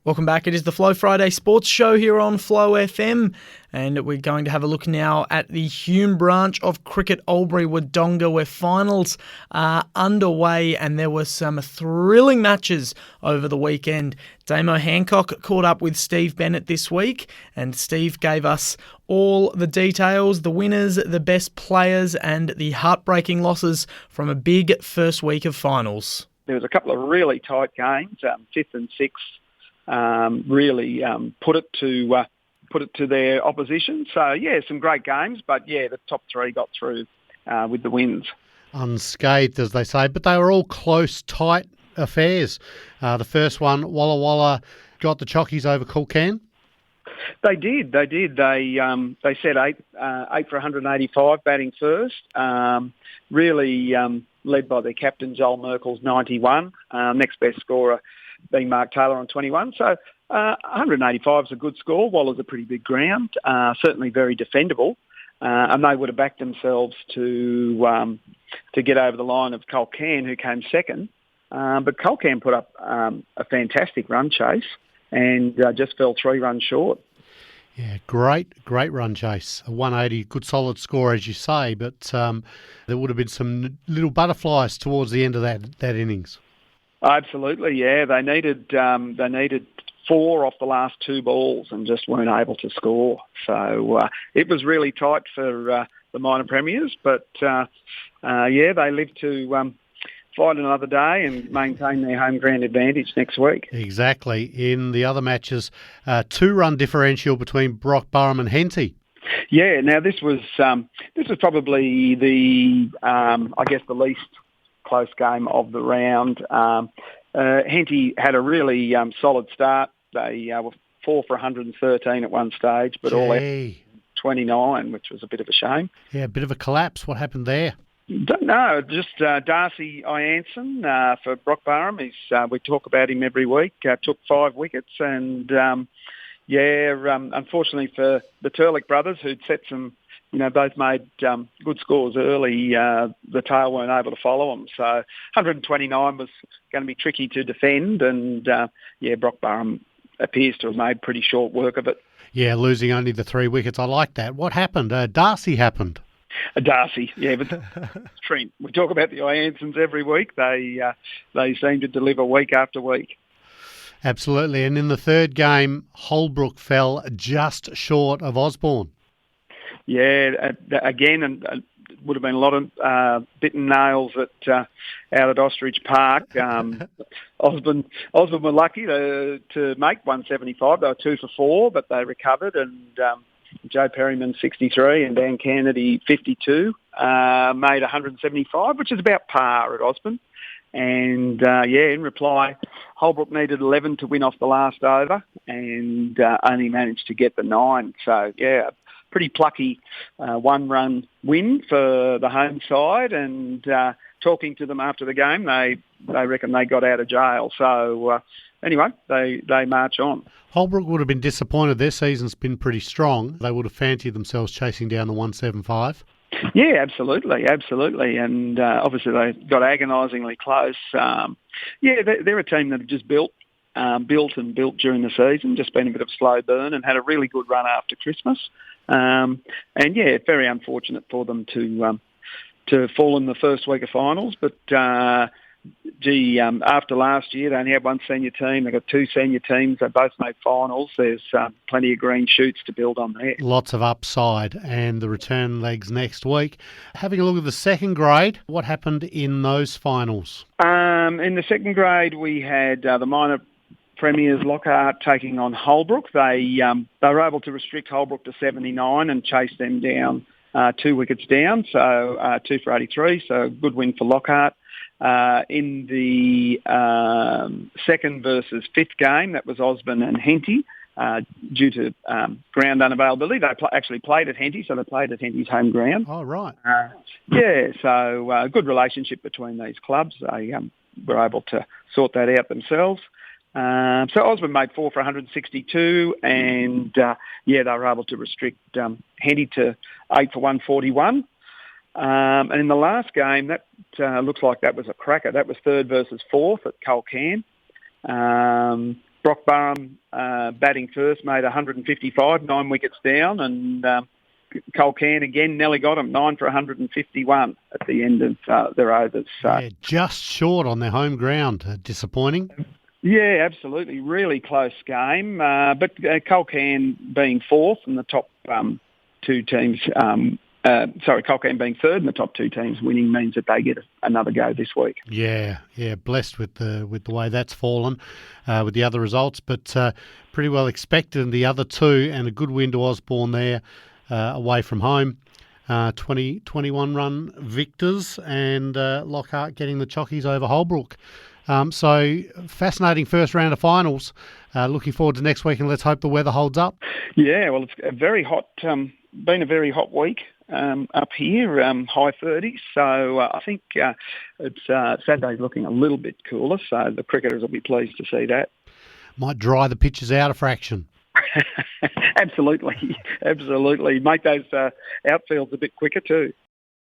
Welcome back. It is the Flow Friday Sports Show here on Flow FM, and we're going to have a look now at the Hume branch of Cricket Albury-Wodonga, where finals are underway, and there were some thrilling matches over the weekend. Damo Hancock caught up with Steve Bennett this week, and Steve gave us all the details, the winners, the best players, and the heartbreaking losses from a big first week of finals. There was a couple of really tight games, fifth and sixth. Really put it to their opposition. So yeah, some great games, but yeah, the top three got through with the wins. Unscathed, as they say, but they were all close, tight affairs. The first one, Walla Walla got the Chockies over Kulkan. They did. They set eight for 185 batting first. Really led by their captain Joel Merkel's 91. Next best scorer being Mark Taylor on 21. So 185 is a good score. Walla's a pretty big ground, certainly very defendable, and they would have backed themselves to get over the line of Kulkan, who came second. But Kulkan put up a fantastic run chase and just fell 3 runs short. Yeah, great run chase. A 180, good solid score, as you say, but there would have been some little butterflies towards the end of that innings. Absolutely, yeah. They needed 4 off the last 2 balls and just weren't able to score. So it was really tight for the minor premiers, but yeah, they live to fight another day and maintain their home ground advantage next week. Exactly. In the other matches, 2-run differential between Brock Burham and Henty. Yeah. Now this was probably the the least close game of the round. Henty had a really solid start. They were 4 for 113 at one stage, but all 29, which was a bit of a shame. Yeah, a bit of a collapse. What happened there? Don't know. Just Darcy Ianson for Brock Burham. We talk about him every week. Took 5 wickets, and unfortunately for the Turlick brothers, who'd set some, both made good scores early, the tail weren't able to follow them. So 129 was going to be tricky to defend, and Brock Burham appears to have made pretty short work of it. Yeah, losing only the 3 wickets. I like that. What happened? Darcy happened. Darcy, yeah, but Trent. We talk about the Iansons every week. They seem to deliver week after week. Absolutely. And in the third game, Holbrook fell just short of Osborne. Yeah, again, and would have been a lot of bitten nails out at Ostrich Park. Osborne were lucky to make 175. They were 2 for 4, but they recovered, and Joe Perryman 63 and Dan Kennedy 52 made 175, which is about par at Osborne. And in reply, Holbrook needed 11 to win off the last over, and only managed to get the 9. So yeah, pretty plucky 1-run win for the home side. And talking to them after the game, they reckon they got out of jail. So anyway, they march on. Holbrook would have been disappointed. Their season's been pretty strong. They would have fancied themselves chasing down the 175. Yeah, absolutely. And obviously they got agonisingly close. They're a team that have just built during the season, just been a bit of a slow burn, and had a really good run after Christmas. Very unfortunate for them to fall in the first week of finals. But after last year, they only had 1 senior team. They've got 2 senior teams. They both made finals. There's plenty of green shoots to build on there. Lots of upside, and the return legs next week. Having a look at the second grade, what happened in those finals? In the second grade, we had the minor premiers Lockhart taking on Holbrook. They were able to restrict Holbrook to 79 and chase them down 2 wickets down, so 2 for 83, so a good win for Lockhart. In the second versus 5th game, that was Osborne and Henty. Due to ground unavailability, they actually played at Henty, so they played at Henty's home ground. Oh, right. So a good relationship between these clubs. They were able to sort that out themselves. So Osborne made 4 for 162, and they were able to restrict Henty to 8 for 141. And in the last game, that looks like that was a cracker. That was 3rd versus 4th at Kulkan. Brock Barham batting first, made 155, 9 wickets down, and Cole Cairn again nearly got him, 9 for 151 at the end of their overs. So. Yeah, just short on their home ground. Disappointing. Yeah, absolutely. Really close game. But Cole Cairn being fourth in the top two teams, Cole Cairn being third in the top two teams winning means that they get another go this week. Yeah, blessed with the way that's fallen with the other results, but pretty well expected in the other two, and a good win to Osborne there away from home. 21 run victors, and Lockhart getting the chockies over Holbrook. So fascinating first round of finals. Looking forward to next week, and let's hope the weather holds up. Yeah, well, it's a very hot, been a very hot week up here, high 30s. So I think it's Saturday's looking a little bit cooler, so the cricketers will be pleased to see that. Might dry the pitches out a fraction. Absolutely. Make those outfields a bit quicker too.